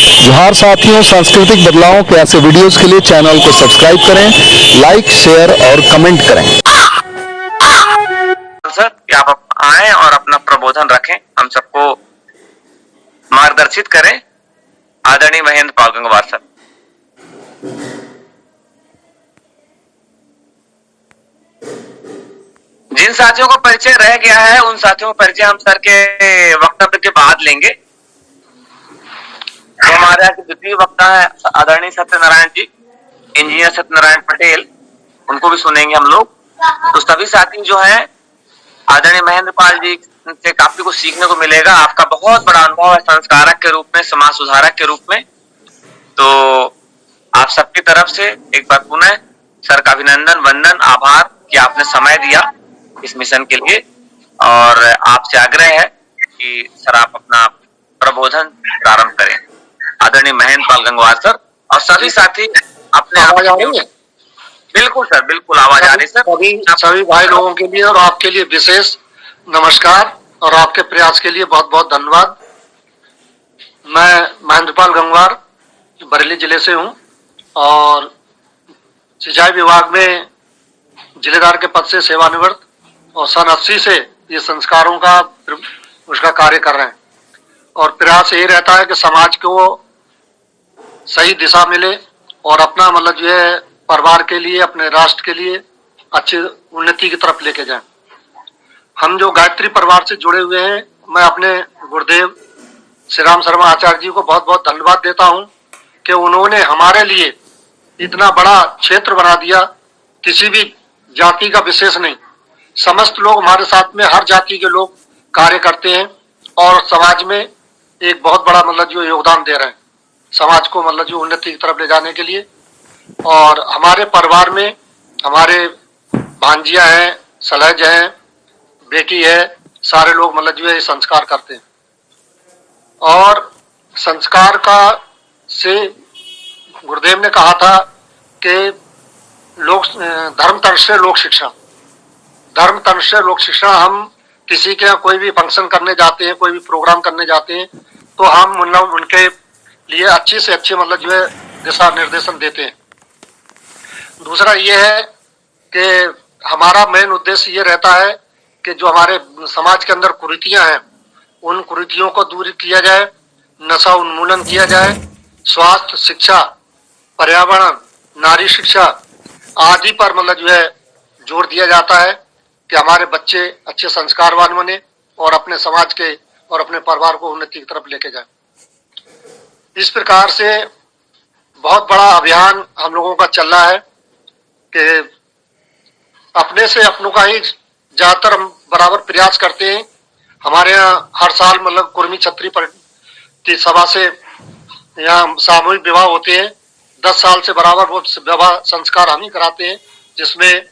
जोहार साथियों, सांस्कृतिक बदलावों के ऐसे वीडियोस के लिए चैनल को सब्सक्राइब करें, लाइक, शेयर और कमेंट करें। सर कि आप आए और अपना प्रबोधन रखें, हम सबको मार्गदर्शित करें। आदरणीय महेंद्र पाल गंगवार सर। जिन साथियों को परिचय रह गया है उन साथियों का परिचय हम सर के वक्तव्य के बाद लेंगे। तो हमारे यहाँ के द्वितीय वक्ता है आदरणीय सत्यनारायण जी, इंजीनियर सत्यनारायण पटेल, उनको भी सुनेंगे हम लोग। तो सभी साथी जो हैं आदरणीय महेंद्र पाल जी से काफी कुछ सीखने को मिलेगा। आपका बहुत बड़ा अनुभव है संस्कारक के रूप में, समाज सुधारक के रूप में। तो आप सबकी तरफ से एक बार पुनः सर का अभिनंदन, वंदन, आभार कि आपने समय दिया इस मिशन के लिए। और आपसे आग्रह है कि सर आप अपना प्रबोधन प्रारंभ करें। आदरणीय महेंद्र पाल गंगवार सर और सभी साथी अपने आवाज आ रही है? बिल्कुल सर, बिल्कुल आवाज आ रही सर। सभी भाई लोगों के लिए और आपके लिए विशेष नमस्कार और आपके प्रयास के लिए बहुत बहुत धन्यवाद। मैं महेंद्र पाल गंगवार बरेली जिले से हूं और सिंचाई विभाग में जिलेदार के पद से सेवानिवृत्त और सन 80 से ये संस्कारों का उसका कार्य कर रहे हैं। और प्रयास यही रहता है कि समाज को सही दिशा मिले और अपना मतलब जो है परिवार के लिए, अपने राष्ट्र के लिए अच्छी उन्नति की तरफ लेके जाएं। हम जो गायत्री परिवार से जुड़े हुए हैं, मैं अपने गुरुदेव श्री राम शर्मा आचार्य जी को बहुत बहुत धन्यवाद देता हूं कि उन्होंने हमारे लिए इतना बड़ा क्षेत्र बना दिया। किसी भी जाति का विशेष नहीं, समस्त लोग हमारे साथ में, हर जाति के लोग कार्य करते हैं और समाज में एक बहुत बड़ा मतलब जो योगदान दे रहे हैं समाज को मतलब जो उन्नति की तरफ ले जाने के लिए। और हमारे परिवार में हमारे भांजिया हैं, सलहज हैं, बेटी है, सारे लोग मतलब जो है संस्कार करते हैं। और संस्कार का से गुरुदेव ने कहा था कि लोक धर्म तन से लोक शिक्षा, धर्म तन से लोक शिक्षा। हम किसी के यहाँ कोई भी फंक्शन करने जाते हैं, कोई भी प्रोग्राम करने जाते हैं, तो हम उनके लिए अच्छे से अच्छे मतलब जो है दिशा निर्देशन देते हैं। दूसरा ये है कि हमारा मेन उद्देश्य ये रहता है कि जो हमारे समाज के अंदर कुरीतियां हैं उन कुरीतियों को दूर किया जाए, नशा उन्मूलन किया जाए, स्वास्थ्य, शिक्षा, पर्यावरण, नारी शिक्षा आदि पर मतलब जो है जोर दिया जाता है कि हमारे बच्चे अच्छे संस्कारवान बने और अपने समाज के और अपने परिवार को उन्नति की तरफ लेके जाए। इस प्रकार से बहुत बड़ा अभियान हम लोगों का चल रहा है कि अपने से अपनों का ही ज्यादातर हम बराबर प्रयास करते हैं। हमारे यहाँ हर साल मतलब कुर्मी छत्री पर की सभा से यहाँ सामूहिक विवाह होते हैं। 10 साल से बराबर वो विवाह संस्कार हम ही कराते हैं, जिसमें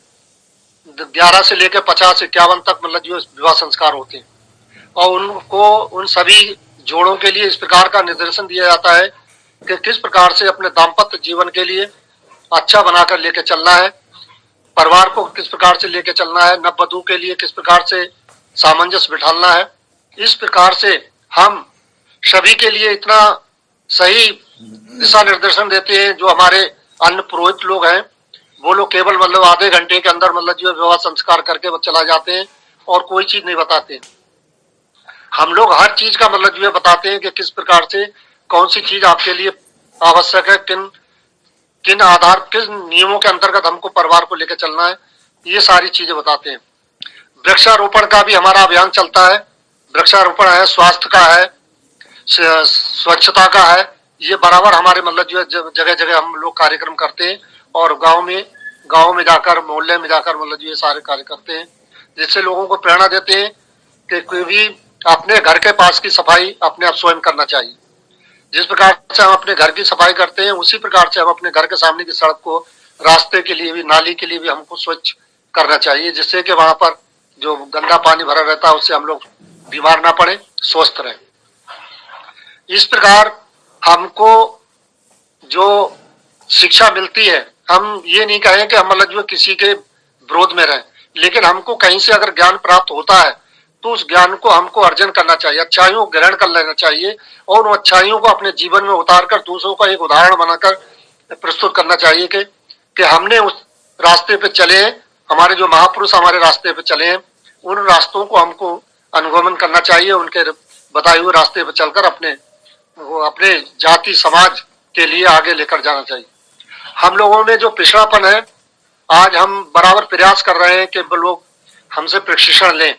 11 से लेकर 50-51 तक मतलब जो विवाह संस्कार होते हैं। और उनको उन सभी जोड़ों के लिए इस प्रकार का निर्देशन दिया जाता है कि किस प्रकार से अपने दाम्पत्य जीवन के लिए अच्छा बनाकर लेके चलना है, परिवार को किस प्रकार से लेके चलना है, नववधू के लिए किस प्रकार से सामंजस्य बिठाना है। इस प्रकार से हम सभी के लिए इतना सही दिशा निर्देशन देते हैं। जो हमारे अन्य पुरोहित लोग हैं वो लोग केवल मतलब आधे घंटे के अंदर मतलब जो विवाह संस्कार करके वो चला जाते हैं और कोई चीज नहीं बताते। हम लोग हर चीज का मतलब जो है बताते हैं कि किस प्रकार से कौन सी चीज आपके लिए आवश्यक है, किन आधार, किस नियमों के अंतर्गत हमको परिवार को लेकर चलना है, ये सारी चीजें बताते हैं। वृक्षारोपण का भी हमारा अभियान चलता है। वृक्षारोपण है, स्वास्थ्य का है, स्वच्छता का है, ये बराबर हमारे मतलब जो है जगह जगह हम लोग कार्यक्रम करते हैं और गांव में जाकर, मोहल्ले में जाकर मतलब जो ये सारे कार्य करते हैं, जिससे लोगों को प्रेरणा देते हैं कि कोई भी अपने घर के पास की सफाई अपने आप स्वयं करना चाहिए। जिस प्रकार से हम अपने घर की सफाई करते हैं उसी प्रकार से हम अपने घर के सामने की सड़क को, रास्ते के लिए भी, नाली के लिए भी हमको स्वच्छ करना चाहिए, जिससे कि वहां पर जो गंदा पानी भरा रहता है उससे हम लोग बीमार ना पड़े, स्वस्थ रहें। इस प्रकार हमको जो शिक्षा मिलती है, हम ये नहीं कहें कि हम मतलब जो किसी के विरोध में रहें, लेकिन हमको कहीं से अगर ज्ञान प्राप्त होता है तो उस ज्ञान को हमको अर्जन करना चाहिए, अच्छाइयों को ग्रहण कर लेना चाहिए और उन अच्छाइयों को अपने जीवन में उतारकर दूसरों का एक उदाहरण बनाकर प्रस्तुत करना चाहिए कि हमने उस रास्ते पे चले हैं, हमारे जो महापुरुष हमारे रास्ते पे चले हैं, उन रास्तों को हमको अनुगमन करना चाहिए, उनके बताए हुए रास्ते पे चलकर अपने जाति समाज के लिए आगे लेकर जाना चाहिए। हम लोगों में जो पिछड़ापन है, आज हम बराबर प्रयास कर रहे हैं कि लोग हमसे प्रशिक्षण लें,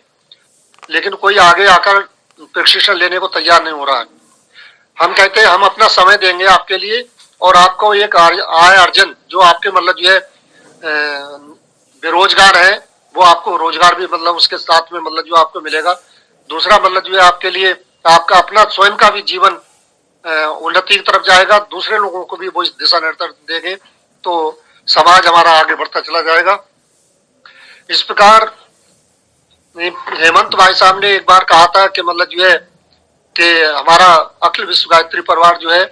लेकिन कोई आगे आकर प्रशिक्षण लेने को तैयार नहीं हो रहा है। हम कहते हैं हम अपना समय देंगे आपके लिए और आपको एक आय अर्जन जो आपके मतलब जो है बेरोजगार है वो आपको रोजगार भी मतलब उसके साथ में मतलब जो आपको मिलेगा। दूसरा मतलब जो है आपके लिए आपका अपना स्वयं का भी जीवन उन्नति की तरफ जाएगा, दूसरे लोगों को भी वो दिशा निर्देश देंगे तो समाज हमारा आगे बढ़ता चला जाएगा। इस प्रकार हेमंत भाई साहब ने एक बार कहा था कि मतलब जो है कि हमारा अखिल विश्व गायत्री परिवार जो है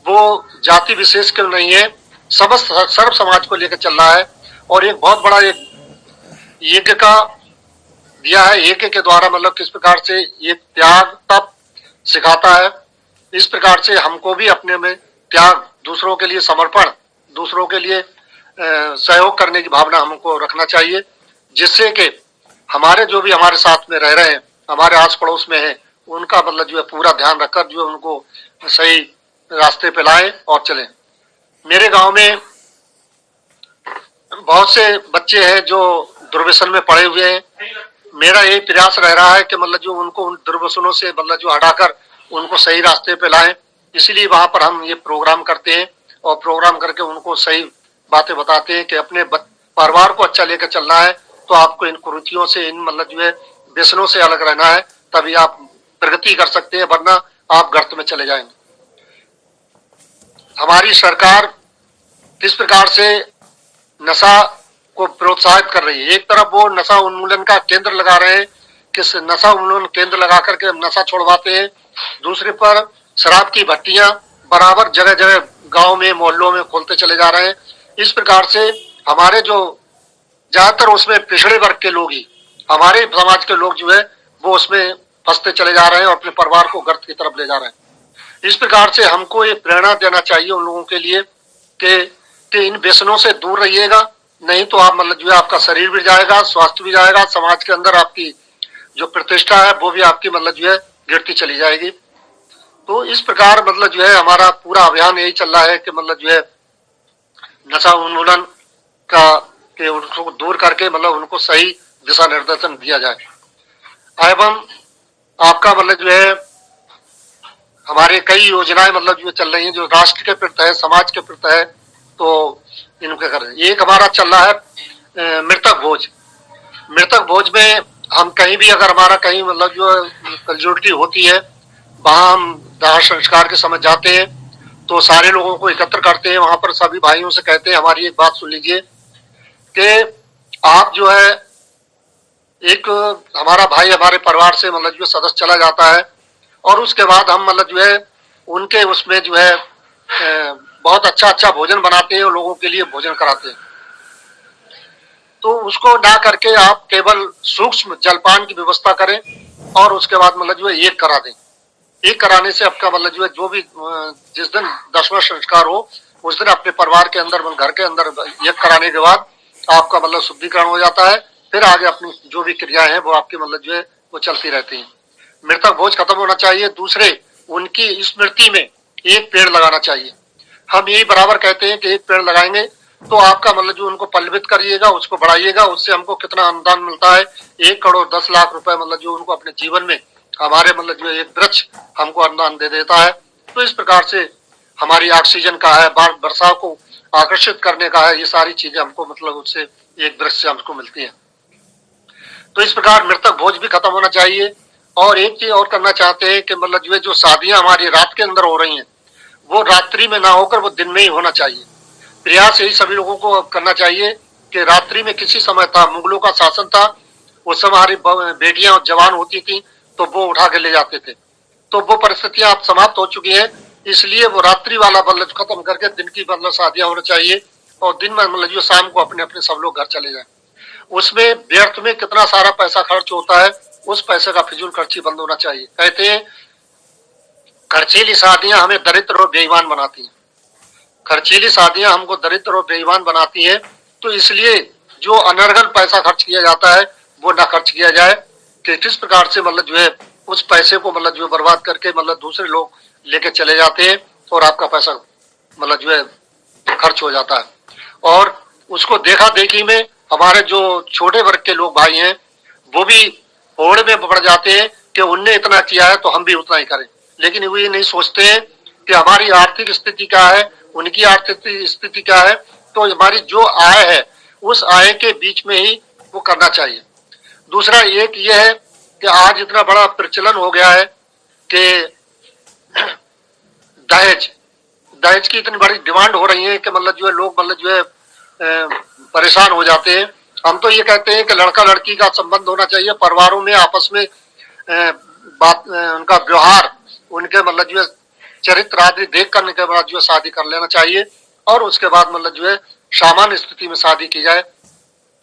वो जाति विशेष के नहीं है, समस्त सर्व समाज को लेकर चल रहा है और एक बहुत बड़ा एक यज्ञ का दिया है। यज्ञ के द्वारा मतलब किस प्रकार से ये त्याग तप सिखाता है, इस प्रकार से हमको भी अपने में त्याग, दूसरों के लिए समर्पण, दूसरों के लिए सहयोग करने की भावना हमको रखना चाहिए, जिससे कि हमारे जो भी हमारे साथ में रह रहे हैं, हमारे आस पड़ोस में हैं, उनका मतलब जो है पूरा ध्यान रखकर जो उनको सही रास्ते पे लाए और चलें। मेरे गांव में बहुत से बच्चे हैं जो दुर्व्यसन में पड़े हुए हैं। मेरा यही प्रयास रह रहा है कि मतलब जो उनको उन दुर्व्यसनों से मतलब जो हटाकर उनको सही रास्ते पे लाएं। इसीलिए वहां पर हम ये प्रोग्राम करते हैं और प्रोग्राम करके उनको सही बातें बताते हैं कि अपने परिवार को अच्छा लेकर चलना है तो आपको इन कुरीतियों से, इन मतलब जो है व्यसनों से अलग रहना है, तभी आप प्रगति कर सकते हैं, वरना आप गर्त में चले जाएंगे। हमारी सरकार किस प्रकार से नशा को प्रोत्साहित कर रही है। एक तरफ वो नशा उन्मूलन का केंद्र लगा रहे हैं कि नशा उन्मूलन केंद्र लगा करके नशा छोड़वाते हैं, दूसरे पर शराब की भट्टियां बराबर जगह जगह गांव में मोहल्लों में खोलते चले जा रहे हैं। इस प्रकार से हमारे जो ज्यादातर उसमें पिछड़े वर्ग के लोग ही, हमारे समाज के लोग जो है वो उसमें फंसते चले जा रहे हैं और अपने परिवार को गर्त की तरफ ले जा रहे हैं। इस प्रकार से हमको ये प्रेरणा देना चाहिए उन लोगों के लिए कि इन व्यसनों से दूर रहिएगा, नहीं तो आप मतलब जो है आपका शरीर भी जाएगा, स्वास्थ्य भी जाएगा, समाज के अंदर आपकी जो प्रतिष्ठा है वो भी आपकी मतलब जो है गिरती चली जाएगी। तो इस प्रकार मतलब जो है हमारा पूरा अभियान यही चल रहा है कि मतलब जो है नशा उन्मूलन का कि उनको दूर करके मतलब उनको सही दिशा निर्देशन दिया जाए। एवं आपका मतलब जो है हमारे कई योजनाएं मतलब जो चल रही हैं जो राष्ट्र के प्रति है, समाज के प्रति है, तो इनके कर रहे हैं। एक हमारा चल रहा है मृतक भोज। मृतक भोज में हम कहीं भी अगर हमारा कहीं मतलब जो कल्जुअलिटी होती है, वहां हम दाह संस्कार के समय जाते हैं तो सारे लोगों को एकत्र करते हैं, वहां पर सभी भाइयों से कहते हैं हमारी एक बात सुन लीजिए कि आप जो है एक हमारा भाई हमारे परिवार से मतलब जो सदस्य चला जाता है और उसके बाद हम मतलब जो है उनके उसमें जो है बहुत अच्छा भोजन बनाते हैं और लोगों के लिए भोजन कराते हैं। तो उसको ना करके आप केवल सूक्ष्म जलपान की व्यवस्था करें और उसके बाद मतलब जो है एक करा दें। एक कराने से आपका मतलब जो है जो भी जिस दिन 10वां संस्कार हो उस दिन अपने परिवार के अंदर घर के अंदर एक कराने के बाद आपका मतलब शुद्धिकरण हो जाता है, फिर आगे अपनी जो भी क्रियाएं हैं वो आपकी मतलब जो है वो चलती रहती हैं। मृतक भोज खत्म होना चाहिए। दूसरे उनकी स्मृति में एक पेड़ लगाना चाहिए। हम यही बराबर कहते हैं कि एक पेड़ लगाएंगे तो आपका मतलब जो उनको पल्लवित करिएगा, उसको बढ़ाइएगा, उससे हमको कितना अनुदान मिलता है, 1 करोड़ 10 लाख रुपए मतलब जो उनको अपने जीवन में हमारे मतलब जो एक वृक्ष हमको अनुदान दे देता है। तो इस प्रकार से हमारी ऑक्सीजन का है, वर्षा को आकर्षित करने का है, ये सारी चीजें हमको मतलब उससे एक वृक्ष से हमको मिलती है। तो इस प्रकार मृतक भोज भी खत्म होना चाहिए। और एक चीज और करना चाहते हैं कि मतलब जो शादियां हमारी रात के अंदर हो रही हैं वो रात्रि में ना होकर वो दिन में ही होना चाहिए। प्रयास यही सभी लोगों को करना चाहिए कि रात्रि में किसी समय था, मुगलों का शासन था, उस समय हमारी बेटियां जवान होती थी तो वो उठा के ले जाते थे, तो वो परिस्थितियां अब समाप्त हो चुकी है। इसलिए वो रात्रि वाला मतलब खत्म करके दिन की मतलब शादियां होना चाहिए और दिन में मतलब जो शाम को अपने अपने सब लोग घर चले जाए। उसमें व्यर्थ में कितना सारा पैसा खर्च होता है उस पैसे का फिजूल खर्ची बंद होना चाहिए। कहते हैं खर्चीली शादियां हमें दरिद्र और बेईमान बनाती हैं, खर्चीली शादियां हमको दरिद्र और बेईमान बनाती है। तो इसलिए जो अनर्गल पैसा खर्च किया जाता है वो ना खर्च किया जाए, कि किस प्रकार से मतलब जो है उस पैसे को मतलब जो बर्बाद करके मतलब दूसरे लोग लेके चले जाते हैं और आपका पैसा मतलब जो है खर्च हो जाता है। और उसको देखा देखी में हमारे जो छोटे वर्ग के लोग भाई हैं वो भी होड़ में पड़ जाते हैं कि उनने इतना किया है तो हम भी उतना ही करें, लेकिन वो ये नहीं सोचते हैं कि हमारी आर्थिक स्थिति क्या है, उनकी आर्थिक स्थिति क्या है। तो हमारी जो आय है उस आय के बीच में ही वो करना चाहिए। दूसरा एक ये है कि आज इतना बड़ा प्रचलन हो गया है कि दहेज दहेज की इतनी बड़ी डिमांड हो रही है कि मतलब जो है लोग मतलब जो है परेशान हो जाते हैं। हम तो ये कहते हैं कि लड़का लड़की का संबंध होना चाहिए, परिवारों में आपस में बात उनका व्यवहार, उनके मतलब जो है चरित्र आदि देख करने के बाद जो है शादी कर लेना चाहिए और उसके बाद मतलब जो है सामान्य स्थिति में शादी की जाए,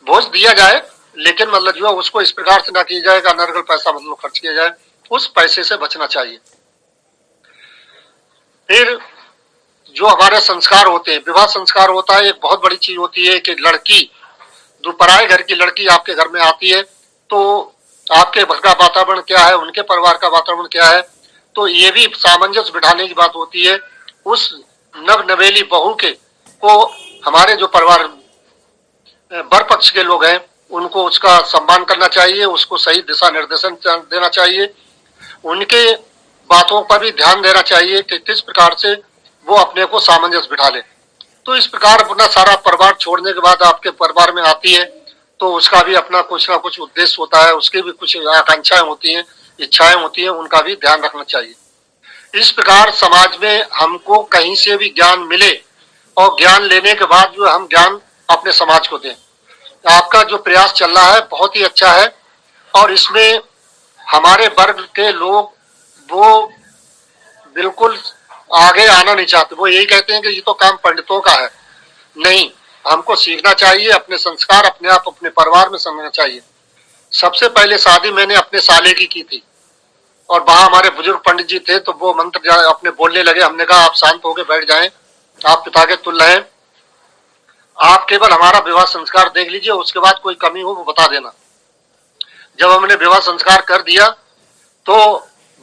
भोज दिया जाए, लेकिन मतलब जो है उसको इस प्रकार से ना किया जाए कि अनर्गल पैसा मतलब खर्च किया जाए, उस पैसे से बचना चाहिए। फिर जो हमारे संस्कार होते हैं, विवाह संस्कार होता है, एक बहुत बड़ी चीज होती है कि लड़की जो पराए घर की लड़की आपके घर में आती है तो आपके घर का वातावरण क्या है, उनके परिवार का वातावरण क्या है, तो ये भी सामंजस्य बिठाने की बात होती है। उस नव नवेली बहू के को हमारे जो परिवार बर पक्ष के लोग हैं उनको उसका सम्मान करना चाहिए, उसको सही दिशा निर्देशन देना चाहिए, उनके बातों पर भी ध्यान देना चाहिए कि किस प्रकार से वो अपने को सामंजस्य बिठा ले। तो इस प्रकार अपना सारा परिवार छोड़ने के बाद आपके परिवार में आती है तो उसका भी अपना कुछ ना कुछ उद्देश्य होता है, उसकी भी कुछ आकांक्षाएं होती हैं, इच्छाएं होती हैं, उनका भी ध्यान रखना चाहिए। इस प्रकार समाज में हमको कहीं से भी ज्ञान मिले और ज्ञान लेने के बाद जो हम ज्ञान अपने समाज को दें। आपका जो प्रयास चल रहा है बहुत ही अच्छा है और इसमें हमारे वर्ग के लोग वो बिल्कुल आगे आना नहीं चाहते, वो यही कहते हैं कि ये तो काम पंडितों का है। नहीं, हमको सीखना चाहिए, अपने संस्कार अपने आप अपने परिवार में समझना चाहिए। सबसे पहले शादी मैंने अपने साले की थी और वहां हमारे बुजुर्ग पंडित जी थे तो वो मंत्र अपने बोलने लगे। हमने कहा आप शांत होकर बैठ जाएं, आप पिता के तुल्य हैं, आप केवल हमारा विवाह संस्कार देख लीजिए, उसके बाद कोई कमी हो वो बता देना। जब हमने विवाह संस्कार कर दिया तो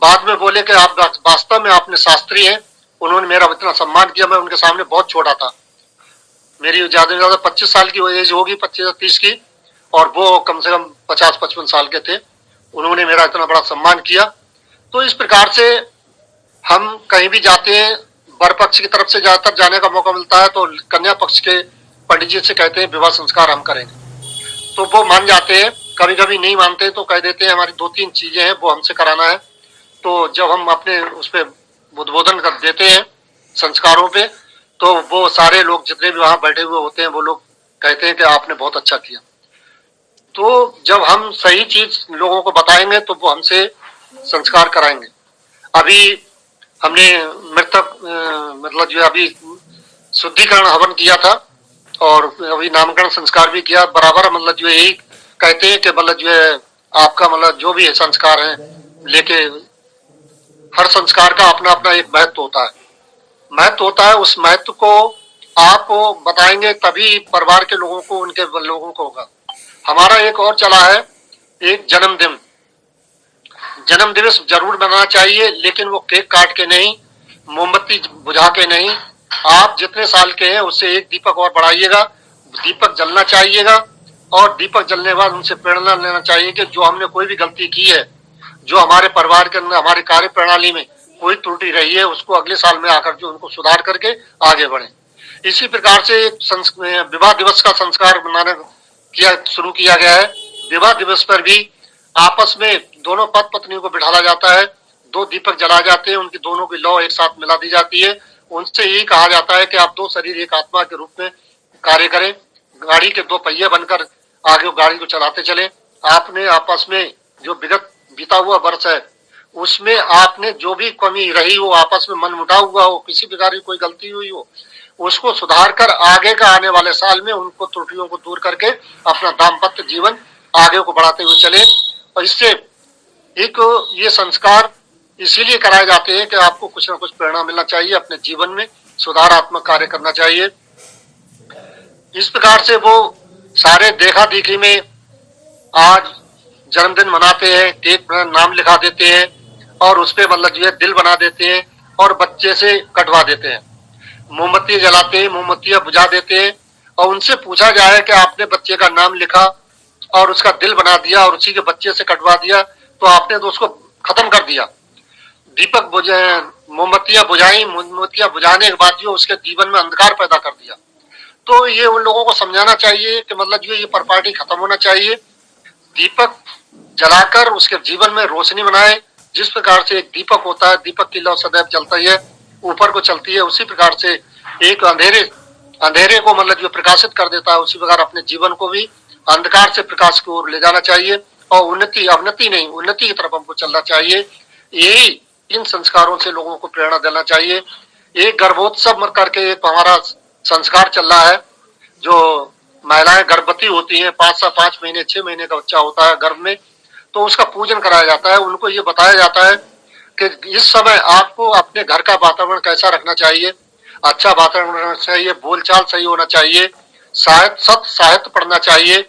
बाद में बोले कि आप वास्तव में आपने शास्त्री हैं। उन्होंने मेरा इतना सम्मान किया, मैं उनके सामने बहुत छोटा था, मेरी ज्यादा से ज्यादा 25 साल की एज होगी, 25-30 की, और वो कम से कम 50-55 साल के थे। उन्होंने मेरा इतना बड़ा सम्मान किया। तो इस प्रकार से हम कहीं भी जाते हैं, वर पक्ष की तरफ से ज्यादातर जाने का मौका मिलता है तो कन्या पक्ष के पंडित जी से कहते हैं विवाह संस्कार हम करेंगे, तो वो मान जाते हैं। कभी कभी नहीं मानते तो कह देते हैं हमारी 2-3 चीजें हैं वो हमसे कराना है। तो जब हम अपने उस पर उद्बोधन कर देते हैं संस्कारों पे तो वो सारे लोग जितने भी वहां बैठे हुए होते हैं वो लोग कहते हैं कि आपने बहुत अच्छा किया। तो जब हम सही चीज लोगों को बताएंगे तो वो हमसे संस्कार कराएंगे। अभी हमने मृतक मतलब जो अभी शुद्धिकरण हवन किया था और अभी नामकरण संस्कार भी किया। बराबर मतलब जो यही कहते हैं कि मतलब जो है आपका मतलब जो भी है संस्कार है लेके हर संस्कार का अपना अपना एक महत्व होता है, महत्व होता है। उस महत्व को आप बताएंगे तभी परिवार के लोगों को, उनके लोगों को होगा। हमारा एक और चला है, एक जन्मदिन, जन्म दिवस जरूर मनाना चाहिए, लेकिन वो केक काट के नहीं, मोमबत्ती बुझा के नहीं। आप जितने साल के हैं उससे एक दीपक और बढ़ाइएगा, दीपक जलना चाहिएगा और दीपक जलने के बाद उनसे प्रेरणा लेना चाहिए कि जो हमने कोई भी गलती की है, जो हमारे परिवार के अंदर हमारी कार्य प्रणाली में कोई त्रुटि रही है, उसको अगले साल में आकर जो उनको सुधार करके आगे बढ़े। इसी प्रकार से विवाह दिवस का संस्कार मनाने शुरू किया गया है। विवाह दिवस पर भी आपस में दोनों पति पत्नी को बिठाया जाता है, 2 दीपक जलाए जाते हैं, उनकी दोनों की लौ एक साथ मिला दी जाती है। उनसे यही कहा जाता है कि आप 2 शरीर एक आत्मा के रूप में कार्य करें, गाड़ी के 2 पहिए बनकर आगे गाड़ी को चलाते चले। आपने आपस में जो विगत बीता हुआ वर्ष है उसमें आपने जो भी कमी रही हो, आपस में मनमुटाव हुआ हो, किसी प्रकार की कोई गलती हुई हो, उसको सुधार कर आगे का आने वाले साल में उनको त्रुटियों को दूर करके अपना दाम्पत्य जीवन आगे को बढ़ाते हुए चले। और इससे एक ये संस्कार इसीलिए कराए जाते हैं कि आपको कुछ ना कुछ प्रेरणा मिलना चाहिए, अपने जीवन में सुधारात्मक कार्य करना चाहिए। इस प्रकार से वो सारे देखा देखी में आज जन्मदिन मनाते हैं, केक पर नाम लिखा देते हैं और उस पे मतलब जो है दिल बना देते हैं और बच्चे से कटवा देते हैं। मोमबत्ती जलाते हैं, मोमबत्तियां बुझा देते हैं और उनसे पूछा जाए कि आपने बच्चे का नाम लिखा और उसका दिल बना दिया और उसी के बच्चे से कटवा दिया, तो आपने तो उसको खत्म कर दिया। दीपक बुझे, मोमबत्तियां बुझाई, मोमबत्तियां बुझाने के बाद जो उसके जीवन में अंधकार पैदा कर दिया। तो ये उन लोगों को समझाना चाहिए कि मतलब जो ये परपाटी खत्म होना चाहिए। दीपक जलाकर उसके जीवन में रोशनी बनाए। जिस प्रकार से एक दीपक होता है, दीपक की लौ सदैव जलता है, ऊपर को चलती है, उसी प्रकार से एक अंधेरे को मतलब जो प्रकाशित कर देता है, उसी प्रकार अपने जीवन को भी अंधकार से प्रकाश की ओर ले जाना चाहिए और अवनति नहीं, उन्नति की तरफ हमको चलना चाहिए। यही इन संस्कारों से लोगों को प्रेरणा देना चाहिए। एक गर्भोत्सव करके एक हमारा संस्कार चल रहा है। जो महिलाएं गर्भवती होती हैं, 5 महीने 6 महीने का बच्चा होता है गर्भ में, तो उसका पूजन कराया जाता है। उनको ये बताया जाता है कि इस समय आपको अपने घर का वातावरण कैसा रखना चाहिए, अच्छा वातावरण रखना चाहिए, बोलचाल सही होना चाहिए, साहित्य पढ़ना चाहिए,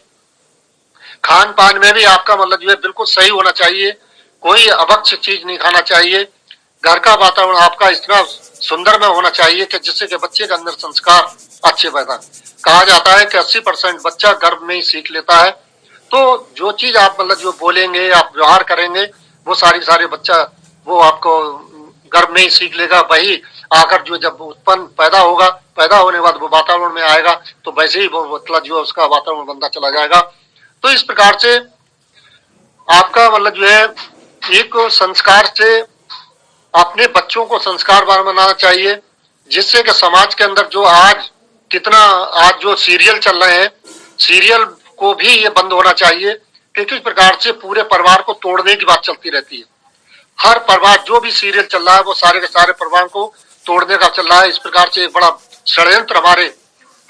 खान पान में भी आपका मतलब जो है बिल्कुल सही होना चाहिए, कोई अभक्ष चीज नहीं खाना चाहिए। घर का वातावरण आपका इतना सुंदर में होना चाहिए कि जिससे कि बच्चे के अंदर संस्कार अच्छे पैदा। कहा जाता है कि 80% बच्चा गर्भ में ही सीख लेता है। तो जो चीज आप मतलब जो बोलेंगे, आप व्यवहार करेंगे, वो सारे बच्चा वो आपको गर्भ में ही सीख लेगा। वही आकर जो जब उत्पन्न पैदा होगा, पैदा होने के बाद वो वातावरण में आएगा, तो वैसे ही वो मतलब जो उसका वातावरण बनता चला जाएगा। तो इस प्रकार से आपका मतलब जो है एक संस्कार से अपने बच्चों को संस्कारवान बनाना चाहिए, जिससे कि समाज के अंदर जो आज जो सीरियल चल रहे हैं, सीरियल को भी ये बंद होना चाहिए कि किस प्रकार से पूरे परिवार को तोड़ने की बात चलती रहती है। हर परिवार जो भी सीरियल चल रहा है वो सारे के सारे परिवार को तोड़ने का चल रहा है। इस प्रकार से एक बड़ा षड्यंत्र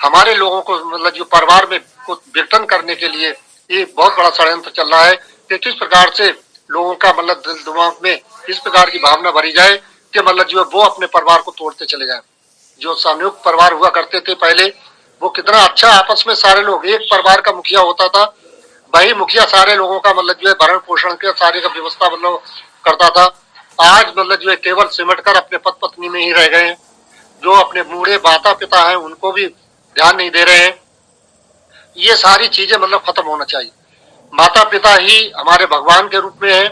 हमारे लोगों को मतलब जो परिवार में को विघटन करने के लिए ये बहुत बड़ा षड्यंत्र चल रहा है कि किस प्रकार से लोगों का मतलब दिल दिमाग में इस प्रकार की भावना भरी जाए कि मतलब जो वो अपने परिवार को तोड़ते चले जाए। जो संयुक्त परिवार हुआ करते थे पहले, वो कितना अच्छा आपस में सारे लोग, एक परिवार का मुखिया होता था, वही मुखिया सारे लोगों का मतलब जो है भरण पोषण के सारे का व्यवस्था मतलब करता था। आज मतलब जो है केवल सिमट कर अपने पति पत्नी में ही रह गए हैं। जो अपने बूढ़े माता पिता हैं उनको भी ध्यान नहीं दे रहे हैं। ये सारी चीजें मतलब खत्म होना चाहिए। माता पिता ही हमारे भगवान के रूप में है,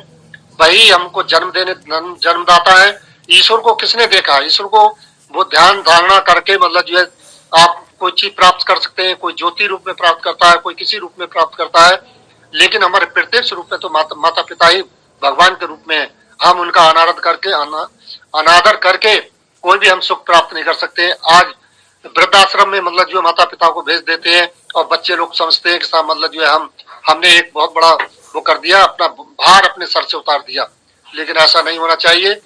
वही हमको जन्मदाता है। ईश्वर को किसने देखा? ईश्वर को वो ध्यान धारणा करके मतलब जो है आप कोई चीज प्राप्त कर सकते हैं। कोई ज्योति रूप में प्राप्त करता है, कोई किसी रूप में प्राप्त करता है, लेकिन हमारे प्रत्यक्ष रूप में तो माता पिता ही भगवान के रूप में है। हम उनका अनादर करके कोई भी हम सुख प्राप्त नहीं कर सकते। आज वृद्धाश्रम में मतलब जो माता पिता को भेज देते हैं और बच्चे लोग समझते हैं कि मतलब जो है हमने एक बहुत बड़ा वो कर दिया, अपना भार अपने सर से उतार दिया, लेकिन ऐसा नहीं होना चाहिए।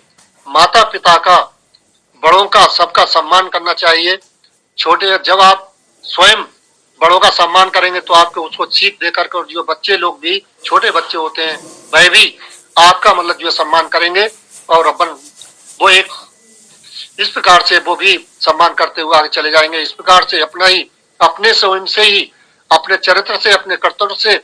माता पिता का, बड़ों का, सबका सम्मान करना चाहिए। छोटे जब आप स्वयं बड़ों का सम्मान करेंगे तो आपको उसको सीख देकर कर जो बच्चे लोग भी, छोटे बच्चे होते हैं, वह भी आपका मतलब जो सम्मान करेंगे और अपन वो एक इस प्रकार से वो भी सम्मान करते हुए आगे चले जाएंगे। इस प्रकार से अपने स्वयं से ही, अपने चरित्र से, अपने कर्तव्य से,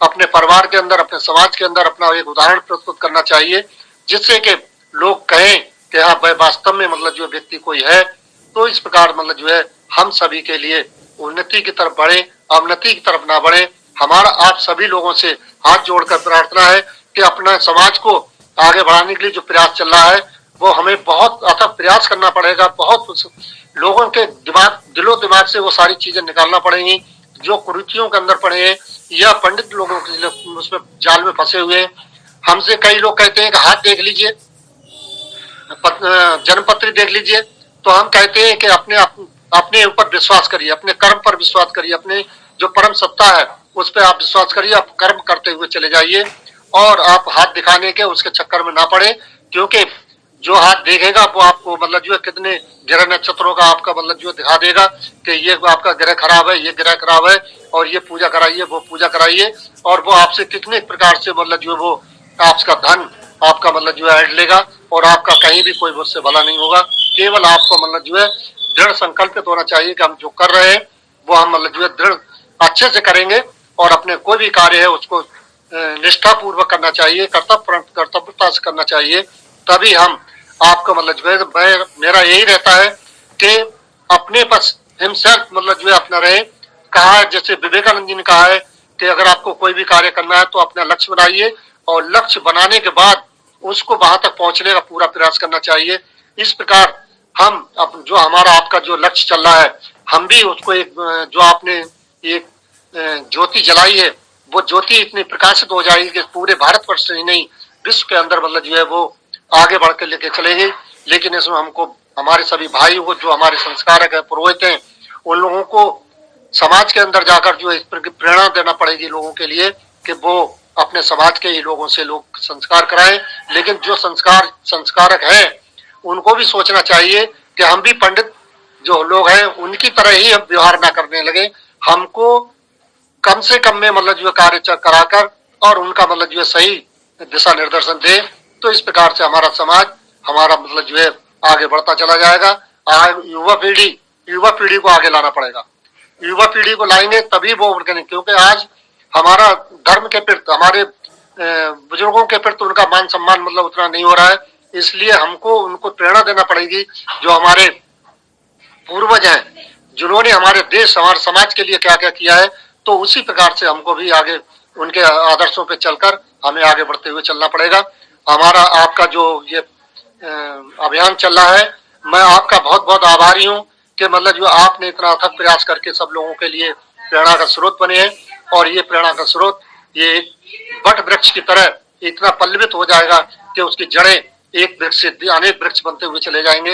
अपने परिवार के अंदर, अपने समाज के अंदर अपना एक उदाहरण प्रस्तुत करना चाहिए, जिससे कि लोग कहें कि हाँ भाई वास्तव में मतलब जो व्यक्ति कोई है। तो इस प्रकार मतलब जो है हम सभी के लिए उन्नति की तरफ बढ़े, अवनति की तरफ ना बढ़े। हमारा आप सभी लोगों से हाथ जोड़कर प्रार्थना है कि अपना समाज को आगे बढ़ाने के लिए जो प्रयास चल रहा है वो हमें बहुत अथक प्रयास करना पड़ेगा। बहुत लोगों के दिलो दिमाग से वो सारी चीजें निकालना पड़ेंगी जो कुरीतियों के अंदर पड़े हैं या पंडित लोगों के उसमें जाल में फंसे हुए हैं। हमसे कई लोग कहते हैं कि हाथ देख लीजिए, जन्मपत्री देख लीजिए, तो हम कहते हैं कि अपने ऊपर विश्वास करिए, अपने कर्म पर विश्वास करिए, अपने जो परम सत्ता है उस पर आप विश्वास करिए। आप कर्म करते हुए चले जाइए और आप हाथ दिखाने के उसके चक्कर में ना पड़े, क्योंकि जो हाथ देखेगा वो आपको मतलब जो है कितने ग्रह नक्षत्रों का आपका मतलब जो दिखा देगा कि ये आपका ग्रह खराब है, ये ग्रह खराब है और ये पूजा कराइए, वो पूजा कराइए, और वो आपसे कितने प्रकार से मतलब जो वो आपका धन, आपका मतलब जो है लेगा और आपका कहीं भी कोई मुझसे भला नहीं होगा। केवल आपको मतलब जो है दृढ़ संकल्पित होना चाहिए कि हम जो कर रहे हैं वो हम मतलब जो है दृढ़ अच्छे से करेंगे और अपने कोई भी कार्य है उसको निष्ठा पूर्वक करना चाहिए, कर्तव्यता से करना चाहिए। तभी हम आपको मतलब जो है मेरा यही रहता है कि अपने पास हिमसेल्फ मतलब जो है अपना रहे। कहा है, जैसे विवेकानंद जी ने कहा है कि अगर आपको कोई भी कार्य करना है तो अपना लक्ष्य बनाइए और लक्ष्य बनाने के बाद उसको वहां तक पहुंचने का पूरा प्रयास करना चाहिए। इस प्रकार हम जो हमारा आपका जो लक्ष्य चल रहा है, हम भी उसको एक जो आपने एक ज्योति जलाई है वो ज्योति इतनी प्रकाशित हो जाएगी कि पूरे भारतवर्ष से ही नहीं विश्व के अंदर मतलब जो है वो आगे बढ़ के लेके चलेगी। लेकिन इसमें हमको हमारे सभी भाई को जो हमारे संस्कारक है, पुरोहित हैं, उन लोगों को समाज के अंदर जाकर जो इस पर प्रेरणा देना पड़ेगी लोगों के लिए कि वो अपने समाज के ही लोगों से लोग संस्कार कराएं। लेकिन जो संस्कारक है उनको भी सोचना चाहिए कि हम भी पंडित जो लोग हैं उनकी तरह ही हम व्यवहार ना करने लगे। हमको कम से कम में मतलब जो कार्य कराकर और उनका मतलब जो है सही दिशा निर्देशन दे, तो इस प्रकार से हमारा समाज हमारा मतलब जो है आगे बढ़ता चला जाएगा। युवा पीढ़ी को आगे लाना पड़ेगा। युवा पीढ़ी को लाएंगे तभी वो उनके, क्योंकि आज हमारा धर्म के प्रति, हमारे बुजुर्गों के प्रति उनका मान सम्मान मतलब उतना नहीं हो रहा है। इसलिए हमको उनको प्रेरणा देना पड़ेगी जो हमारे पूर्वज हैं, जिन्होंने हमारे देश हमारे समाज के लिए क्या क्या किया है। तो उसी प्रकार से हमको भी आगे उनके आदर्शों पे चलकर हमें आगे बढ़ते हुए चलना पड़ेगा। हमारा आपका जो ये अभियान चल रहा है, मैं आपका बहुत बहुत आभारी हूँ कि मतलब जो आपने इतना अथक प्रयास करके सब लोगों के लिए प्रेरणा का स्रोत बने हैं। और ये प्रेरणा का स्रोत ये बट वृक्ष की तरह इतना पल्लवित हो जाएगा कि उसकी जड़ें एक वृक्ष से अनेक वृक्ष बनते हुए चले जाएंगे।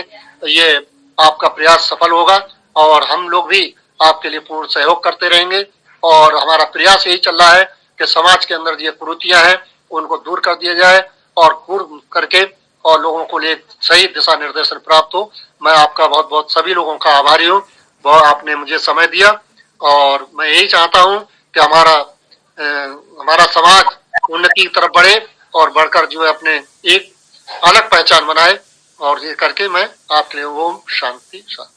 ये आपका प्रयास सफल होगा और हम लोग भी आपके लिए पूर्ण सहयोग करते रहेंगे। और हमारा प्रयास यही चल रहा है कि समाज के अंदर ये कुरीतियां हैं उनको दूर कर दिया जाए और दूर करके और लोगों को लिए सही दिशा निर्देशन प्राप्त हो। मैं आपका बहुत बहुत सभी लोगों का आभारी हूँ। बहुत आपने मुझे समय दिया और मैं यही चाहता हूँ कि हमारा समाज उन्नति की तरफ बढ़े और बढ़कर जो है अपने एक अलग पहचान बनाए। और ये करके मैं आपके लिए ओम शांति शांति।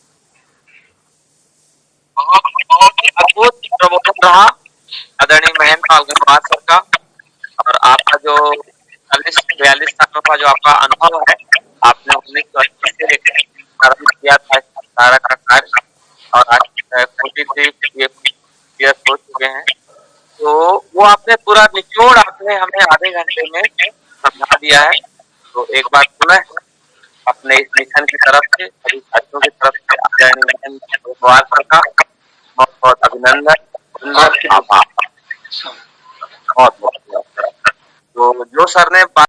अद्भुत प्रबोधन रहा आदरणीय महेंद्र पाल गंगवार सर का। और आपका जो 40-42 सालों का जो आपका अनुभव है, आपने 1980 से प्रारंभ किया था सारा का कार्य और आज 43 ईयर्स हो चुके हैं। तो वो आपने पूरा निचोड़ आपने हमें आधे घंटे में समझा दिया है। तो एक बार पुनः अपने इस मिशन की तरफ से सभी साथियों की तरफ से आदरणीय महेंद्र गंगवार सर का बहुत बहुत अभिनंदन, आभार। बहुत बहुत। तो जो सर ने